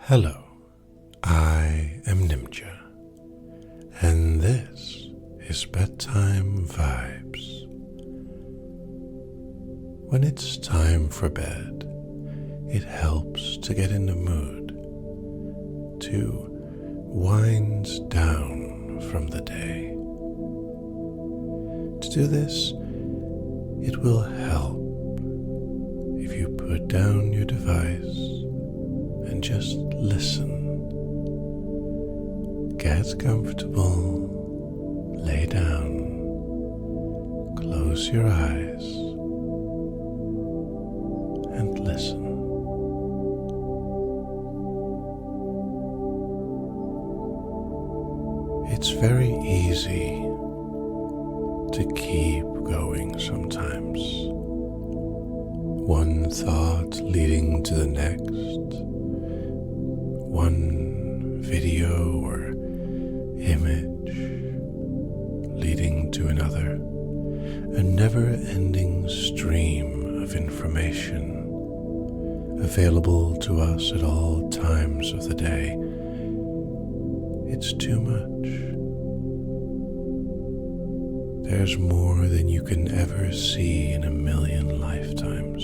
Hello, I am Nimja, and this is Bedtime Vibes. When it's time for bed, it helps to get in the mood, to wind down from the day. To do this, it will help if you put down your device and just listen. Get comfortable, lay down, close your eyes, and listen. It's very easy to keep going sometimes. One thought leading to the next, one video or image leading to another, a never-ending stream of information available to us at all times of the day. It's too much. There's more than you can ever see in a million lifetimes.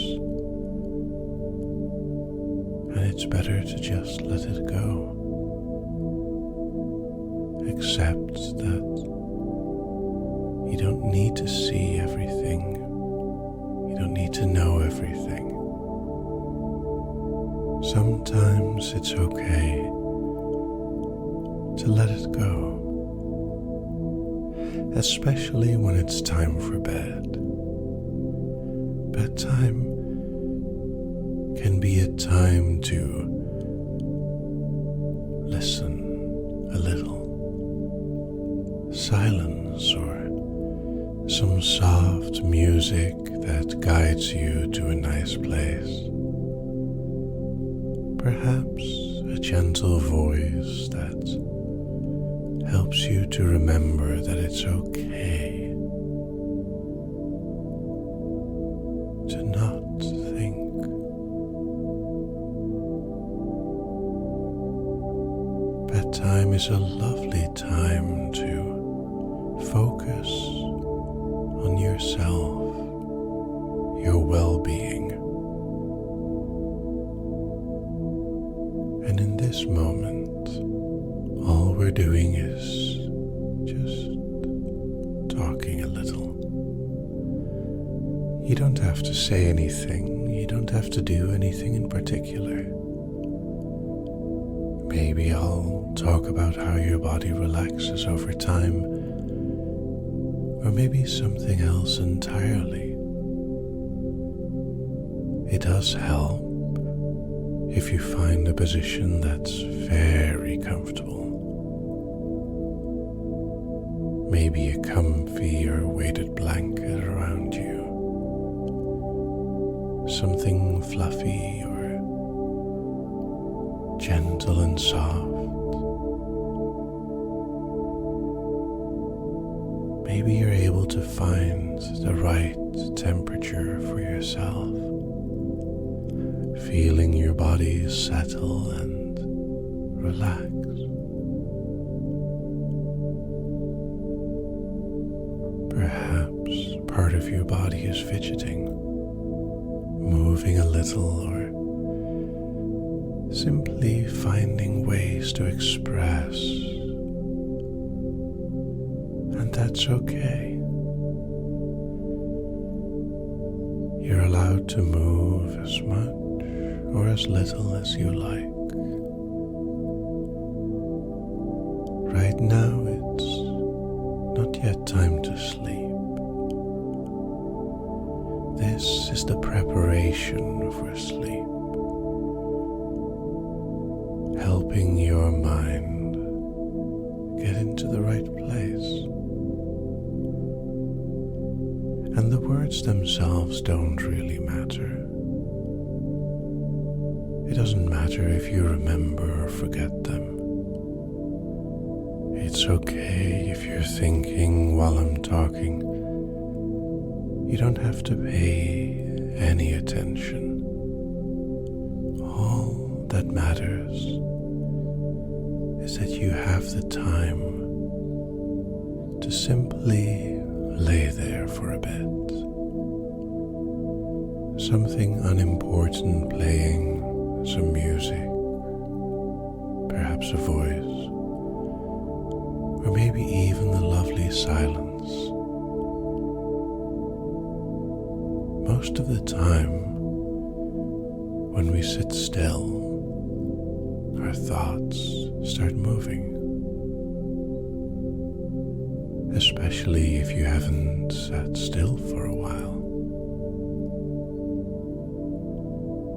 And it's better to just let it go. Accept that you don't need to see everything. You don't need to know everything. Sometimes it's okay to let it go, especially when it's time for bed. Bedtime can be a time to listen a little, silence or some soft music that guides you to a nice place. Perhaps a gentle voice that helps you to remember that it's okay to not think. Bedtime is a lovely time to focus on yourself, your well-being. And in this moment, all we're doing is just talking a little. You don't have to say anything. You don't have to do anything in particular. Maybe I'll talk about how your body relaxes over time, or maybe something else entirely. It does help if you find a position that's very comfortable. Maybe a comfy or weighted blanket around you. Something fluffy or gentle and soft. Maybe you're able to find the right temperature for yourself. Feeling your body settle and relax. Perhaps part of your body is fidgeting, moving a little, or simply finding ways to express. And that's okay. You're allowed to move as much or as little as you like. Right now it's not yet time to sleep. This is the preparation for sleep, helping your mind get into the right place. And the words themselves don't really matter. It doesn't matter if you remember or forget them. It's okay if you're thinking while I'm talking. You don't have to pay any attention. All that that matters is that you have the time to simply lay there for a bit. Something unimportant playing, some music, perhaps a voice, or maybe even the lovely silence. Most of the time, when we sit still, our thoughts start moving. Especially if you haven't sat still for a while.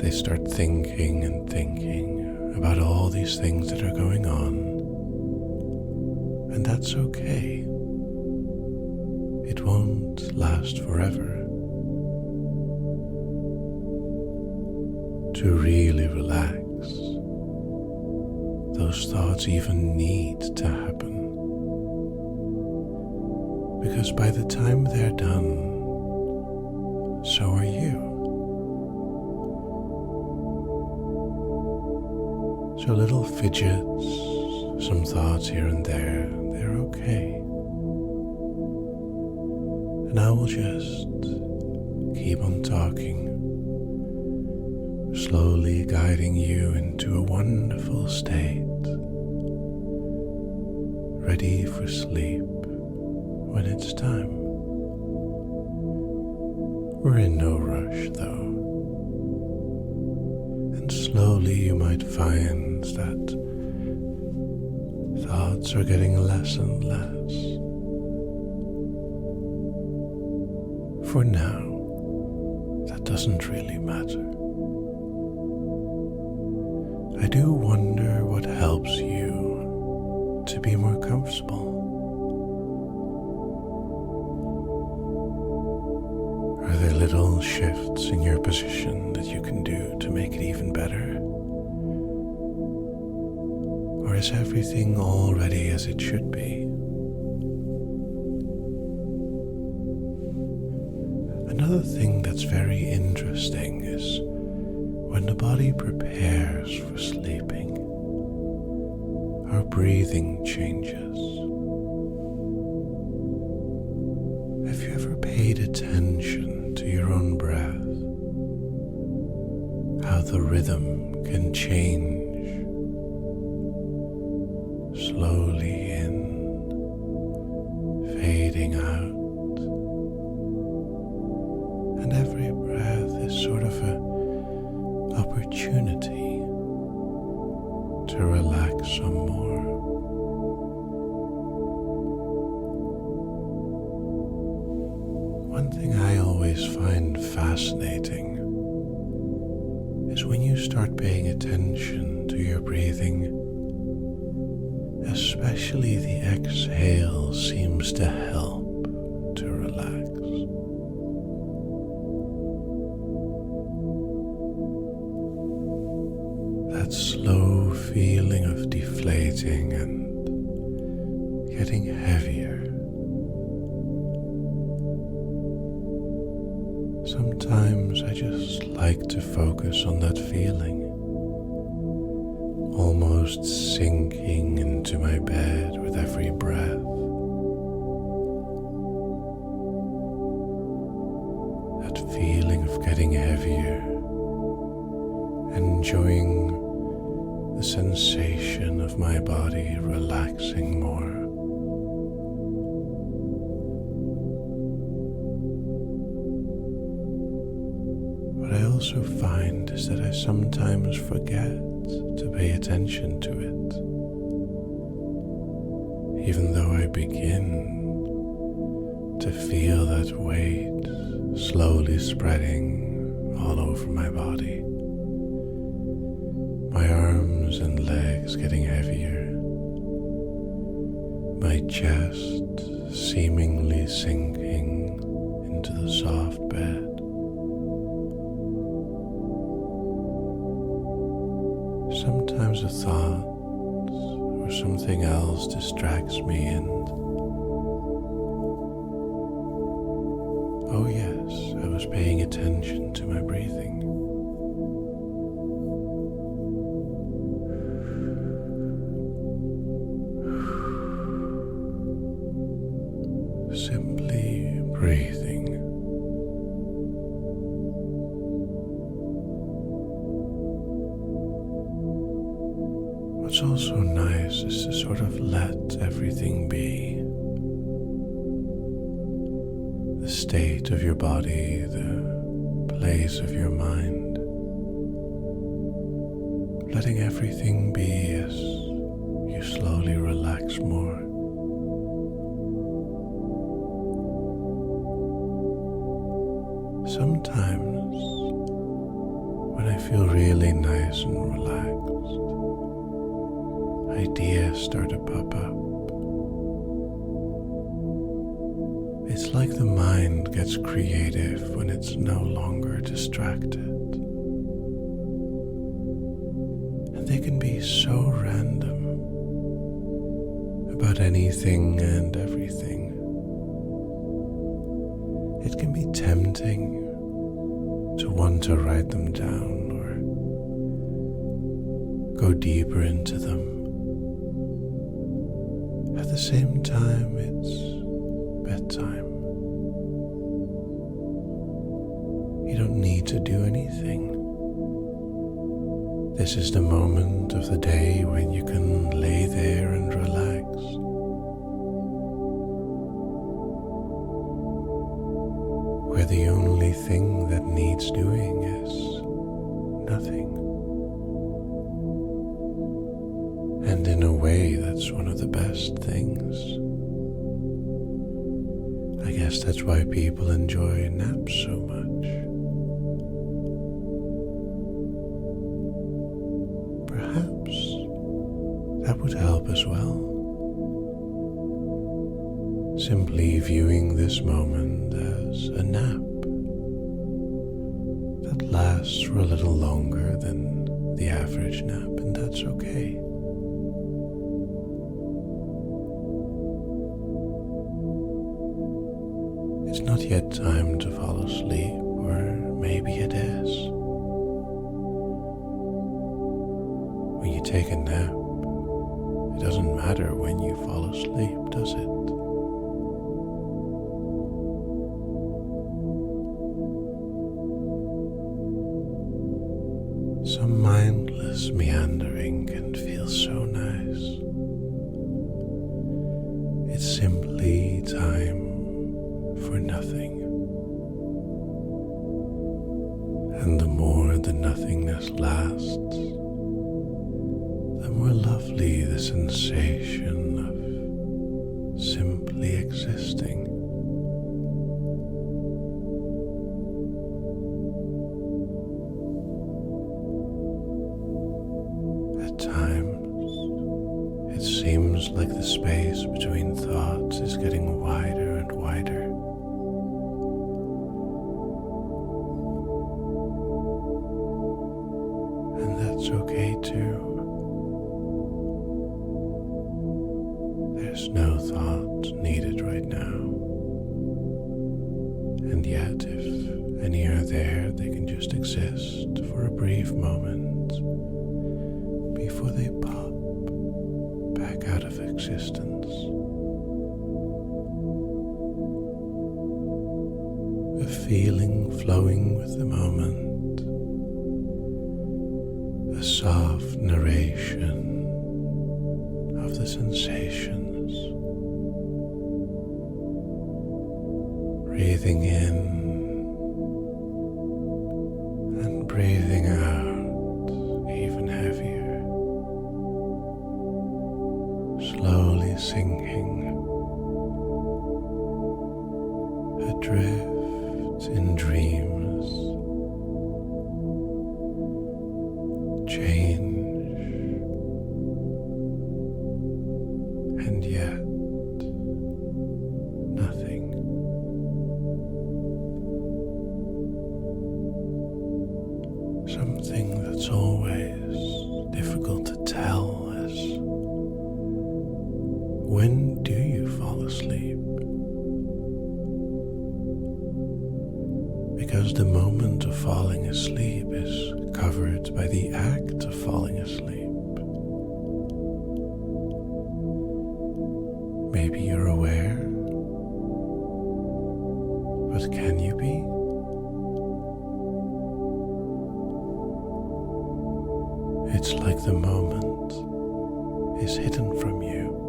They start thinking and thinking about all these things that are going on, and that's okay. It won't last forever. To really relax, those thoughts even need to happen. Because by the time they're done, so are you. So little fidgets, some thoughts here and there, they're okay. And I will just keep on talking, slowly guiding you into a wonderful state, ready for sleep when it's time. We're in no rush though, and slowly you might find that thoughts are getting less and less. For now, that doesn't really matter. I do wonder what helps you to be more comfortable. Are there little shifts in your position that you can do to make it even better? Or is everything already as it should be? Another thing that's very interesting is when the body prepares for sleeping, our breathing changes. Have you ever paid attention to your own breath? How the rhythm can change, slowly in, fading out. And every breath is sort of an opportunity to relax some more. One thing I always find fascinating is when you start paying attention to your breathing, especially the exhale seems to help to relax. That slow feeling of deflating and getting heavier. Sometimes I just like to focus on that feeling, almost sinking into my bed with every breath. That feeling of getting heavier, enjoying the sensation of my body relaxing more. What I also find is that I sometimes forget to pay attention to it, even though I begin to feel that weight slowly spreading all over my body. My arms and legs getting heavier, my chest seemingly sinking into the soft bed. Sometimes a thought or something else distracts me and oh yes, I was paying attention to my breathing. also nice is to sort of let everything be. The state of your body, the place of your mind. Letting everything be as you slowly relax more. Sometimes, when I feel really nice and relaxed, ideas start to pop up. It's like the mind gets creative when it's no longer distracted. And they can be so random about anything and everything. It can be tempting to want to write them down or go deeper into them. At the same time, it's bedtime. You don't need to do anything. This is the moment of the day when you can lay there and relax. Where the only thing that needs doing is nothing. And in a way, that's one of the best things. I guess that's why people enjoy naps so much. Perhaps that would help as well. Simply viewing this moment as a nap that lasts for a little longer than the average nap, and that's okay. It's not yet time to fall asleep, or maybe it is. When you take a nap, it doesn't matter when you fall asleep, does it? Some mindless meandering can feel so nice. It's simply time for nothing. And the more the nothingness lasts, the more lovely the sensation of simply existing. At times, it seems like the space between thoughts is getting wider and wider. And that's okay too. There's no thought needed right now. And yet, if any are there, they can just exist for a brief moment before they pop back out of existence. A feeling flowing with the moment, a soft narration of the sensations, breathing in and breathing out even heavier, slowly sinking, adrift in dreams, change, and yet nothing. Something that's always difficult to tell is, when do you fall asleep? Because the moment of falling asleep is covered by the act of falling asleep. Maybe you're aware, but can you be? It's like the moment is hidden from you.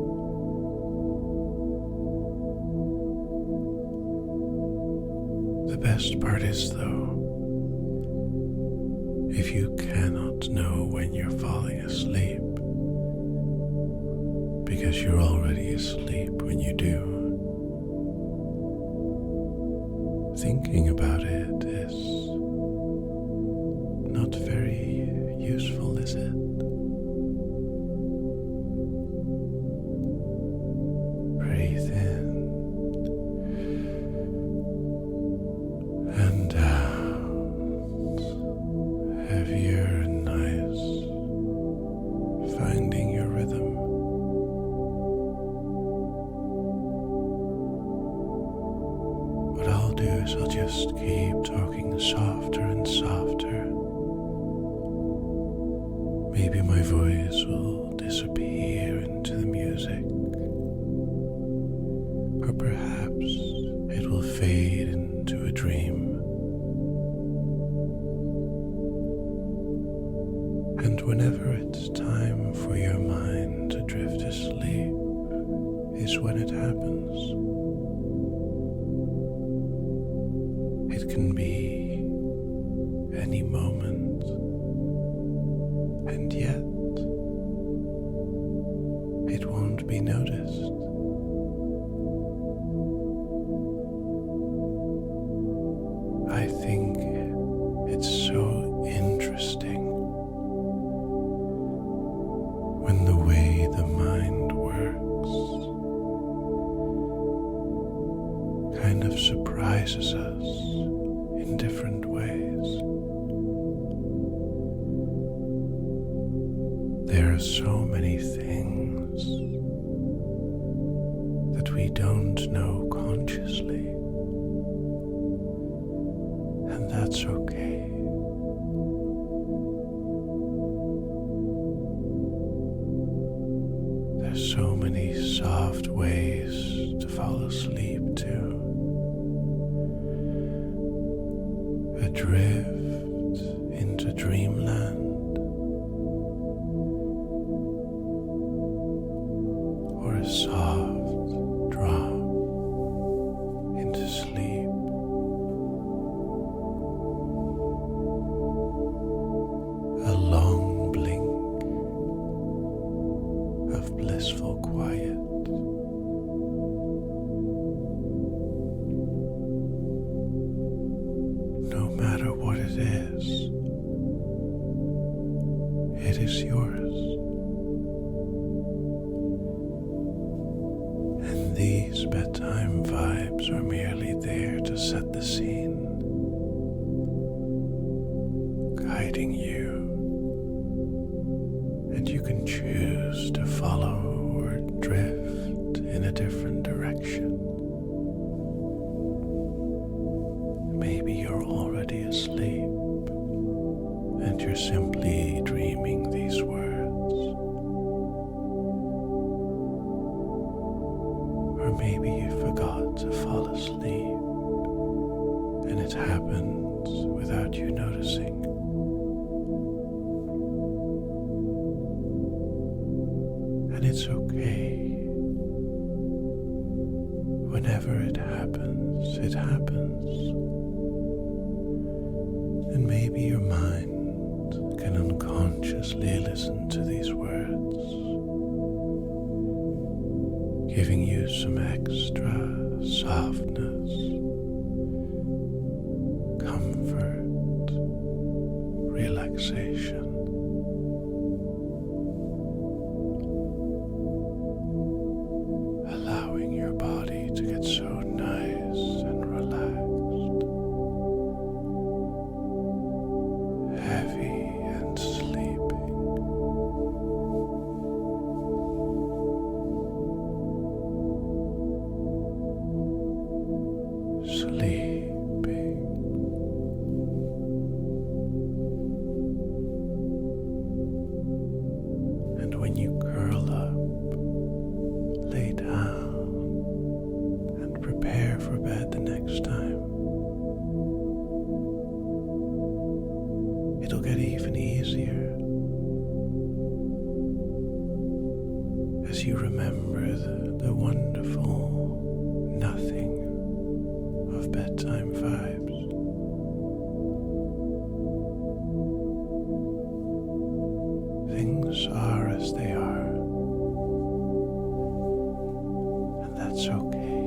The best part is, though, if you cannot know when you're falling asleep, because you're already asleep when you do, thinking about it is not very useful, is it? Breathe in and out, heavier and nice, finding your rhythm. What I'll do is I'll just keep talking softer and softer. Maybe my voice will disappear into the music, or perhaps it will fade into a dream. And whenever it's time for your mind to drift asleep is when it happens. It can be any moment, and yet it won't be noticed. I think it's so interesting when the way the mind works kind of surprises us in different ways. There are so many things that we don't know consciously, and that's okay. There's so many soft ways to fall asleep too. Adrift into dreamland, or a soft drop into sleep. A long blink of blissful quiet. No matter what it is yours. And these bedtime vibes are merely there to set the scene, guiding you, and you can choose to follow or drift in a different direction. Maybe you're already asleep and you're simply dreaming these words. Or maybe you forgot to fall asleep and it happened without you noticing. And it's okay. Whenever it happens, it happens. And maybe your mind can unconsciously listen to these words, giving you some extra softness, comfort, relaxation. Allowing your body to get so nice and relaxed, heavy and sleeping. Sleeping. And when you curl up, lay down and prepare for bed the next time, it'll get even easier. you remember the wonderful nothing of bedtime vibes. Things are as they are, and that's okay.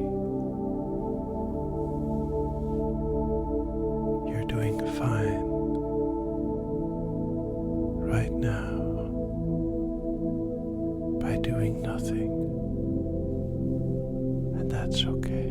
You're doing fine right now by doing nothing, and that's okay.